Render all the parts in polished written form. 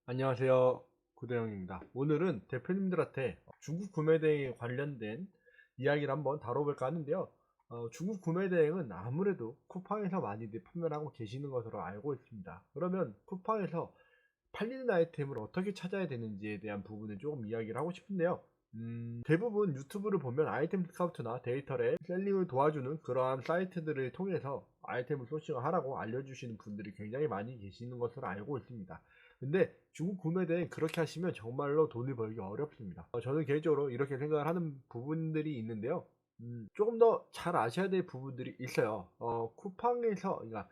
안녕하세요. 구대영입니다. 오늘은 대표님들한테 중국 구매대행에 관련된 이야기를 한번 다뤄볼까 하는데요. 중국 구매대행은 아무래도 쿠팡에서 많이들 판매를 하고 계시는 것으로 알고 있습니다. 그러면 쿠팡에서 팔리는 아이템을 어떻게 찾아야 되는지에 대한 부분을 조금 이야기를 하고 싶은데요. 대부분 유튜브를 보면 아이템 스카우트나 데이터를 셀링을 도와주는 그러한 사이트들을 통해서 아이템을 소싱을 하라고 알려주시는 분들이 굉장히 많이 계시는 것으로 알고 있습니다. 근데 중국 구매대행 그렇게 하시면 정말로 돈을 벌기 어렵습니다. 저는 개인적으로 이렇게 생각을 하는 부분들이 있는데요. 조금 더 잘 아셔야 될 부분들이 있어요. 쿠팡에서, 그러니까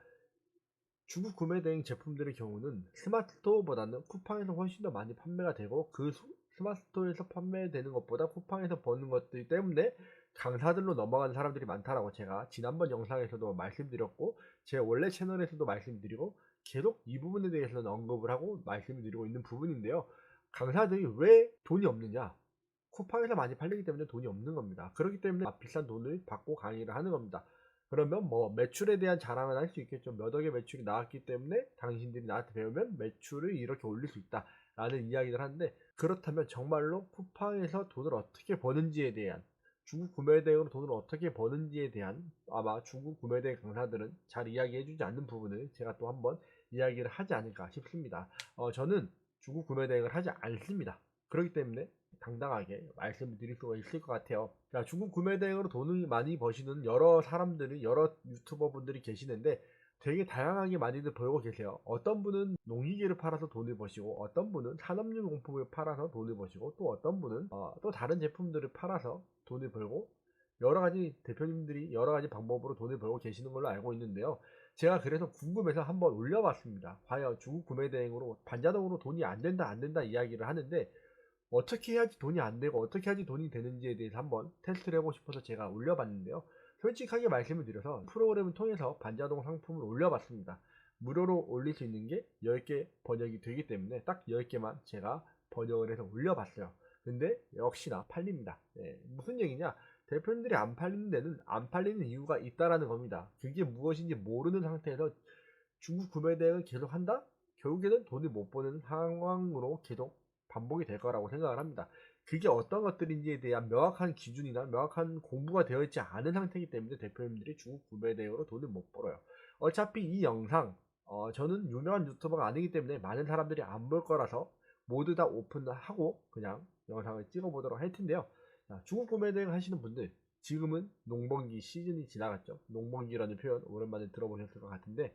중국 구매 대행 제품들의 경우는 스마트 스토어보다는 쿠팡에서 훨씬 더 많이 판매가 되고, 그 스마트 스토어에서 판매되는 것보다 쿠팡에서 버는 것들 때문에 강사들로 넘어가는 사람들이 많다라고 제가 지난번 영상에서도 말씀드렸고, 제 원래 채널에서도 말씀드리고, 계속 이 부분에 대해서는 언급을 하고 말씀을 드리고 있는 부분인데요. 강사들이 왜 돈이 없느냐? 쿠팡에서 많이 팔리기 때문에 돈이 없는 겁니다. 그렇기 때문에 비싼 돈을 받고 강의를 하는 겁니다. 그러면 뭐 매출에 대한 자랑을 할 수 있겠죠. 몇 억의 매출이 나왔기 때문에 당신들이 나한테 배우면 매출을 이렇게 올릴 수 있다 라는 이야기를 하는데, 그렇다면 정말로 쿠팡에서 돈을 어떻게 버는지에 대한, 중국 구매대행으로 돈을 어떻게 버는지에 대한, 아마 중국 구매대행 강사들은 잘 이야기해주지 않는 부분을 제가 또 한번 이야기를 하지 않을까 싶습니다. 저는 중국 구매대행을 하지 않습니다. 그렇기 때문에 당당하게 말씀을 드릴 수가 있을 것 같아요. 자, 중국 구매 대행으로 돈을 많이 버시는 여러 사람들이, 여러 유튜버 분들이 계시는데 되게 다양하게 많이들 벌고 계세요. 어떤 분은 농기계를 팔아서 돈을 버시고, 어떤 분은 산업용품을 팔아서 돈을 버시고, 또 어떤 분은 또 다른 제품들을 팔아서 돈을 벌고, 여러 가지 대표님들이 여러 가지 방법으로 돈을 벌고 계시는 걸로 알고 있는데요. 제가 그래서 궁금해서 한번 올려봤습니다. 과연 중국 구매 대행으로 반자동으로 돈이 안 된다 안 된다 이야기를 하는데, 어떻게 해야지 돈이 안 되고 어떻게 해야지 돈이 되는지에 대해서 한번 테스트를 해보고 싶어서 제가 올려봤는데요. 솔직하게 말씀을 드려서 프로그램을 통해서 반자동 상품을 올려봤습니다. 무료로 올릴 수 있는 게 10개 번역이 되기 때문에 딱 10개만 제가 번역을 해서 올려봤어요. 근데 역시나 팔립니다. 네, 무슨 얘기냐? 대표님들이 안 팔리는 데는 안 팔리는 이유가 있다라는 겁니다. 그게 무엇인지 모르는 상태에서 중국 구매 대행을 계속 한다? 결국에는 돈을 못 버는 상황으로 계속 반복이 될 거라고 생각을 합니다. 그게 어떤 것들인지에 대한 명확한 기준이나 명확한 공부가 되어 있지 않은 상태이기 때문에 대표님들이 중국 구매 대행으로 돈을 못 벌어요. 어차피 이 영상, 저는 유명한 유튜버가 아니기 때문에 많은 사람들이 안 볼 거라서 모두 다 오픈하고 그냥 영상을 찍어 보도록 할 텐데요. 자, 중국 구매 대행 하시는 분들, 지금은 농번기 시즌이 지나갔죠. 농번기라는 표현 오랜만에 들어보셨을 것 같은데,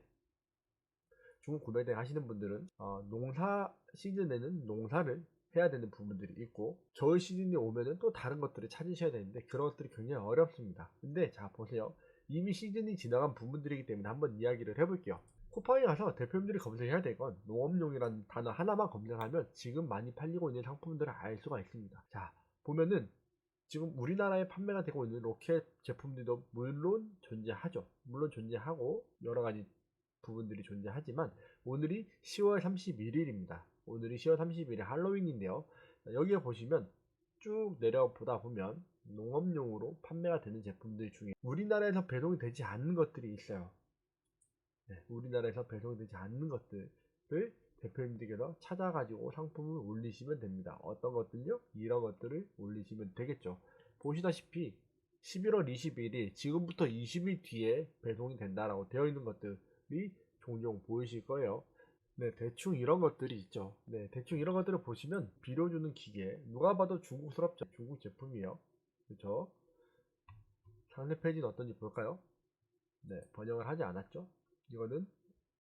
중국 구매대 하시는 분들은 농사 시즌에는 농사를 해야 되는 부분들이 있고, 겨울 시즌이 오면은 또 다른 것들을 찾으셔야 되는데 그런 것들이 굉장히 어렵습니다. 근데 자 보세요. 이미 시즌이 지나간 부분들이기 때문에 한번 이야기를 해볼게요. 쿠팡에 가서 대표님들이 검색해야 될 건 농업용이라는 단어 하나만 검색하면 지금 많이 팔리고 있는 상품들을 알 수가 있습니다. 자 보면은 지금 우리나라에 판매가 되고 있는 로켓 제품들도 물론 존재하죠. 물론 존재하고 여러 가지 부분들이 존재하지만, 오늘이 10월 31일입니다. 오늘이 10월 31일 할로윈인데요. 여기에 보시면 쭉 내려보다 보면 농업용으로 판매가 되는 제품들 중에 우리나라에서 배송이 되지 않는 것들이 있어요. 네, 우리나라에서 배송이 되지 않는 것들을 대표님들께서 찾아가지고 상품을 올리시면 됩니다. 어떤 것들요? 이런 것들을 올리시면 되겠죠. 보시다시피 11월 21일, 지금부터 20일 뒤에 배송이 된다라고 되어 있는 것들이 종종 보이실 거예요. 네, 대충 이런 것들이 있죠. 네, 대충 이런 것들을 보시면 비료 주는 기계, 누가 봐도 중국스럽죠. 중국 제품이에요. 그렇죠? 상세 페이지는 어떤지 볼까요? 네, 번역을 하지 않았죠. 이거는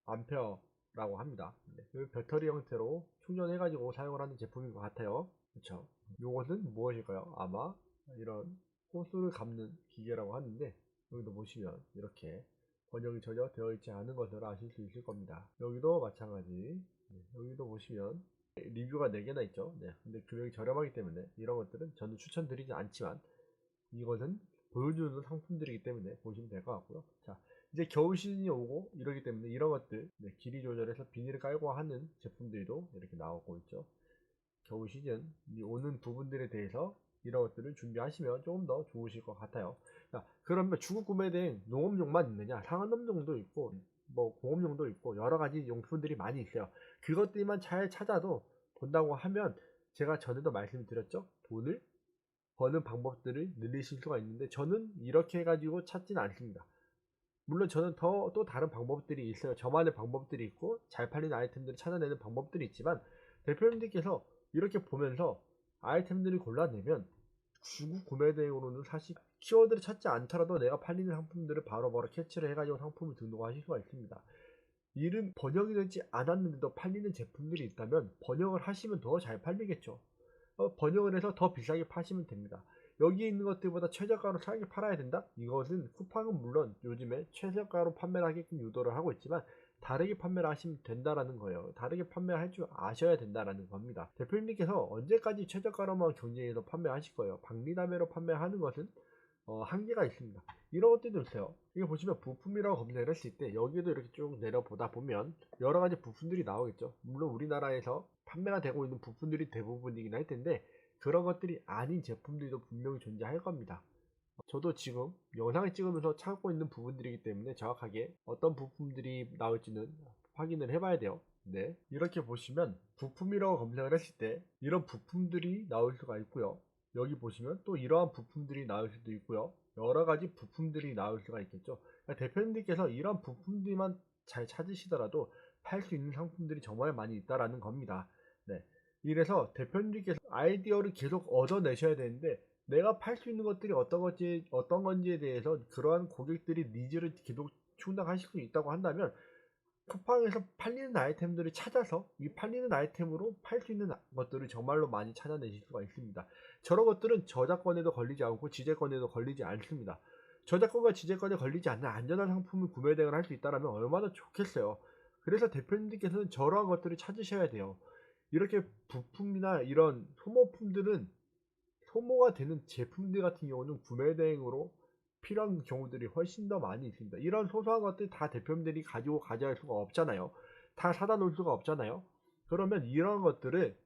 암페어라고 합니다. 네, 그 배터리 형태로 충전해가지고 사용을 하는 제품인 것 같아요. 그렇죠? 이것은 무엇일까요? 아마 이런 호수를 감는 기계라고 하는데, 여기도 보시면 이렇게 번역이 전혀 되어 있지 않은 것을 아실 수 있을 겁니다. 여기도 마찬가지. 네, 여기도 보시면 리뷰가 4개나 있죠. 네, 근데 금액이 저렴하기 때문에 이런 것들은 저는 추천드리지 않지만, 이것은 보여주는 상품들이기 때문에 보시면 될 것 같고요. 자, 이제 겨울 시즌이 오고 이러기 때문에 이런 것들, 네, 길이 조절해서 비닐을 깔고 하는 제품들도 이렇게 나오고 있죠. 겨울 시즌이 오는 부분들에 대해서 이런 것들을 준비하시면 조금 더 좋으실 것 같아요. 자, 그러면 중국 구매된 농업용만 있느냐? 상업용도 있고 뭐 공업용도 있고 여러 가지 용품들이 많이 있어요. 그것들만 잘 찾아도 본다고 하면 제가 전에도 말씀드렸죠. 돈을 버는 방법들을 늘리실 수가 있는데 저는 이렇게 해가지고 찾지는 않습니다. 물론 저는 또 다른 방법들이 있어요. 저만의 방법들이 있고 잘 팔리는 아이템들을 찾아내는 방법들이 있지만 대표님들께서 이렇게 보면서 아이템들을 골라내면 중국 구매 대행으로는 사실 키워드를 찾지 않더라도 내가 팔리는 상품들을 바로바로 캐치를 해가지고 상품을 등록하실 수가 있습니다. 이름 번역이 되지 않았는데도 팔리는 제품들이 있다면 번역을 하시면 더 잘 팔리겠죠. 번역을 해서 더 비싸게 파시면 됩니다. 여기 있는 것들보다 최저가로 싸게 팔아야 된다? 이것은 쿠팡은 물론 요즘에 최저가로 판매를 하게끔 유도를 하고 있지만 다르게 판매를 하시면 된다라는 거예요. 다르게 판매할 줄 아셔야 된다라는 겁니다. 대표님께서 언제까지 최저가로만 경쟁해서 판매하실 거예요? 박리담회로 판매하는 것은 한계가 있습니다. 이런 것들도 있어요. 이거 보시면 부품이라고 검색을 했을 때 여기도 이렇게 쭉 내려보다 보면 여러 가지 부품들이 나오겠죠. 물론 우리나라에서 판매가 되고 있는 부품들이 대부분이긴 할 텐데 그런 것들이 아닌 제품들도 분명히 존재할 겁니다. 저도 지금 영상을 찍으면서 찾고 있는 부분들이기 때문에 정확하게 어떤 부품들이 나올지는 확인을 해봐야 돼요. 네, 이렇게 보시면 부품이라고 검색을 했을 때 이런 부품들이 나올 수가 있고요. 여기 보시면 또 이러한 부품들이 나올 수도 있고요. 여러 가지 부품들이 나올 수가 있겠죠. 그러니까 대표님들께서 이런 부품들만 잘 찾으시더라도 팔 수 있는 상품들이 정말 많이 있다라는 겁니다. 네, 이래서 대표님들께서 아이디어를 계속 얻어내셔야 되는데 내가 팔 수 있는 것들이 어떤 건지에 대해서 그러한 고객들이 니즈를 계속 충당하실 수 있다고 한다면 쿠팡에서 팔리는 아이템들을 찾아서 이 팔리는 아이템으로 팔 수 있는 것들을 정말로 많이 찾아내실 수가 있습니다. 저런 것들은 저작권에도 걸리지 않고 지재권에도 걸리지 않습니다. 저작권과 지재권에 걸리지 않는 안전한 상품을 구매 대행을 할 수 있다면 얼마나 좋겠어요. 그래서 대표님들께서는 저러한 것들을 찾으셔야 돼요. 이렇게 부품이나 이런 소모품들은 소모가 되는 제품들 같은 경우는 구매 대행으로 필요한 경우들이 훨씬 더 많이 있습니다. 이런 소소한 것들 다 대표님들이 가지고 가져갈 수가 없잖아요. 다 사다 놓을 수가 없잖아요. 그러면 이런 것들을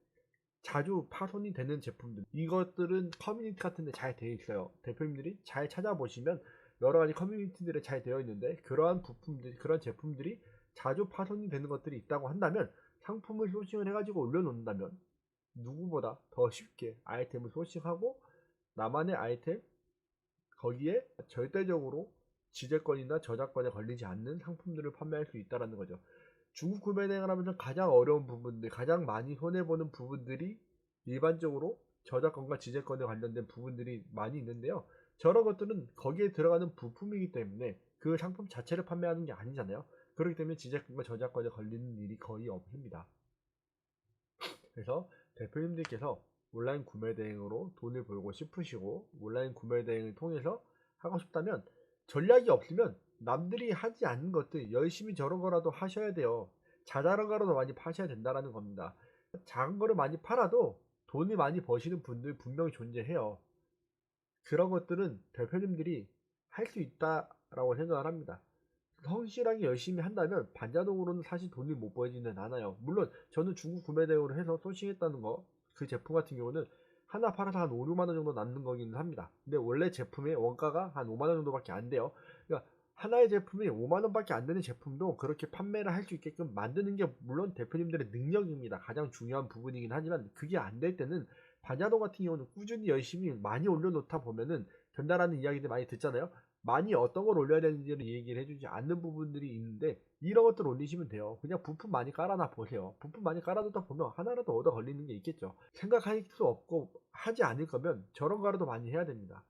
자주 파손이 되는 제품들, 이것들은 커뮤니티 같은 데 잘 되어 있어요. 대표님들이 잘 찾아보시면 여러 가지 커뮤니티들이 잘 되어 있는데 그러한 부품들, 그런 제품들이 자주 파손이 되는 것들이 있다고 한다면 상품을 소싱을 해가지고 올려놓는다면 누구보다 더 쉽게 아이템을 소싱하고 나만의 아이템 거기에 절대적으로 지재권이나 저작권에 걸리지 않는 상품들을 판매할 수 있다는 거죠. 중국 구매 대행을 하면서 가장 어려운 부분들, 가장 많이 손해보는 부분들이 일반적으로 저작권과 지재권에 관련된 부분들이 많이 있는데요. 저런 것들은 거기에 들어가는 부품이기 때문에 그 상품 자체를 판매하는 게 아니잖아요. 그렇기 때문에 지재권과 저작권에 걸리는 일이 거의 없습니다. 그래서 대표님들께서 온라인 구매 대행으로 돈을 벌고 싶으시고 온라인 구매 대행을 통해서 하고 싶다면 전략이 없으면 남들이 하지 않는 것들 열심히 저런 거라도 하셔야 돼요. 자잘한 거라도 많이 파셔야 된다는 겁니다. 작은 거를 많이 팔아도 돈을 많이 버시는 분들 분명히 존재해요. 그런 것들은 대표님들이 할 수 있다라고 생각을 합니다. 성실하게 열심히 한다면 반자동으로는 사실 돈이 못 벌지는 않아요. 물론 저는 중국 구매 대행으로 해서 소싱했다는 거, 그 제품 같은 경우는 하나 팔아서 한 5, 6만 원 정도 남는 거기는 합니다. 근데 원래 제품의 원가가 한 5만 원 정도밖에 안 돼요. 그러니까 하나의 제품이 5만 원밖에 안 되는 제품도 그렇게 판매를 할 수 있게끔 만드는 게 물론 대표님들의 능력입니다. 가장 중요한 부분이긴 하지만 그게 안 될 때는 반자동 같은 경우는 꾸준히 열심히 많이 올려놓다 보면은 된다라는 이야기들 많이 듣잖아요. 많이 어떤 걸 올려야 되는지를 얘기를 해주지 않는 부분들이 있는데 이런 것들 올리시면 돼요. 그냥 부품 많이 깔아놔 보세요. 부품 많이 깔아놓다 보면 하나라도 얻어 걸리는 게 있겠죠. 생각할 수 없고 하지 않을 거면 저런 거라도 많이 해야 됩니다.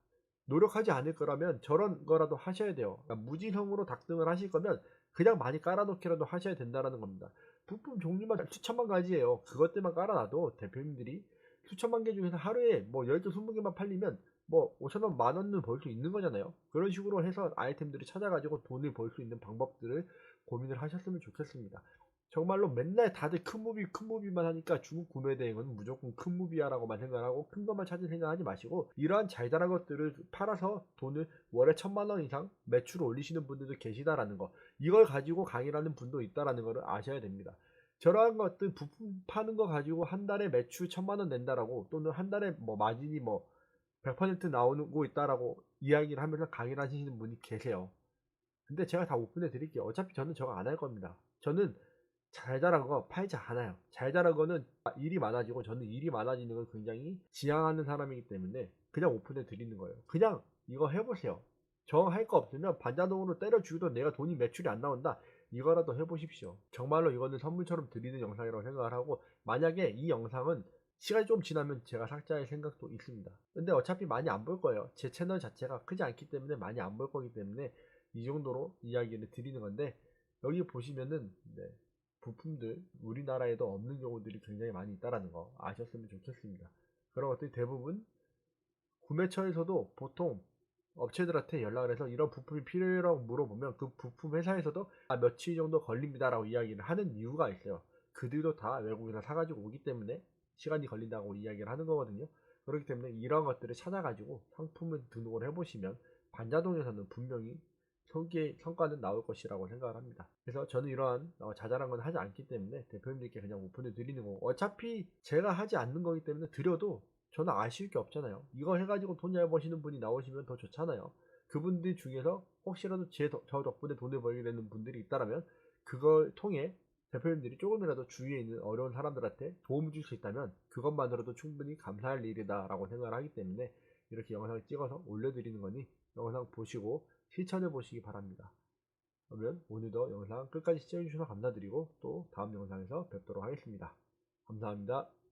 노력하지 않을 거라면 저런 거라도 하셔야 돼요. 그러니까 무지성으로 닭등을 하실 거면 그냥 많이 깔아놓기라도 하셔야 된다는 겁니다. 부품 종류만 수천만 가지예요. 그것들만 깔아놔도 대표님들이 수천만 개 중에서 하루에 뭐 10개, 20개만 팔리면 뭐 5천원, 만원은 벌 수 있는 거잖아요. 그런 식으로 해서 아이템들을 찾아가지고 돈을 벌 수 있는 방법들을 고민을 하셨으면 좋겠습니다. 정말로 맨날 다들 큰 무비만 하니까 중국 구매 대행은 무조건 큰 무비야라고만 생각하고 큰 것만 찾을 생각하지 마시고 이러한 잘잘한 것들을 팔아서 돈을 월에 1,000만 원 이상 매출을 올리시는 분들도 계시다라는 거, 이걸 가지고 강의라는 분도 있다라는 것을 아셔야 됩니다. 저러한 것들 부품 파는 거 가지고 한 달에 매출 1,000만 원 낸다라고 또는 한 달에 뭐 마진이 뭐 100% 나오고 있다라고 이야기를 하면서 강의를 하시는 분이 계세요. 근데 제가 다 오픈해 드릴게요. 어차피 저는 저거 안 할 겁니다. 저는 잘 자란 거 팔지 않아요. 잘 자란 거는 일이 많아지고, 저는 일이 많아지는 걸 굉장히 지향하는 사람이기 때문에 그냥 오픈해 드리는 거예요. 그냥 이거 해보세요. 정 할 거 없으면 반자동으로 때려 죽여도 내가 돈이 매출이 안 나온다, 이거라도 해보십시오. 정말로 이거는 선물처럼 드리는 영상이라고 생각을 하고, 만약에 이 영상은 시간이 좀 지나면 제가 삭제할 생각도 있습니다. 근데 어차피 많이 안 볼 거예요. 제 채널 자체가 크지 않기 때문에 많이 안 볼 거기 때문에 이 정도로 이야기를 드리는 건데, 여기 보시면은 부품들 우리나라에도 없는 경우들이 굉장히 많이 있다라는 거 아셨으면 좋겠습니다. 그런 것들이 대부분 구매처에서도 보통 업체들한테 연락을 해서 이런 부품이 필요해라고 물어보면 그 부품 회사에서도 며칠 정도 걸립니다라고 이야기를 하는 이유가 있어요. 그들도 다 외국에서 사가지고 오기 때문에 시간이 걸린다고 이야기를 하는 거거든요. 그렇기 때문에 이런 것들을 찾아가지고 상품을 등록을 해보시면 반자동에서는 분명히 성과는 나올 것이라고 생각을 합니다. 그래서 저는 이러한 자잘한 건 하지 않기 때문에 대표님들께 그냥 오픈해 드리는 거고, 어차피 제가 하지 않는 거기 때문에 드려도 저는 아쉬울 게 없잖아요. 이거 해가지고 돈 잘 버시는 분이 나오시면 더 좋잖아요. 그분들 중에서 혹시라도 저 덕분에 돈을 벌게 되는 분들이 있다면 그걸 통해 대표님들이 조금이라도 주위에 있는 어려운 사람들한테 도움을 줄 수 있다면 그것만으로도 충분히 감사할 일이다라고 생각을 하기 때문에 이렇게 영상을 찍어서 올려드리는 거니 영상 보시고 실천해 보시기 바랍니다. 그러면 오늘도 영상 끝까지 시청해주셔서 감사드리고 또 다음 영상에서 뵙도록 하겠습니다. 감사합니다.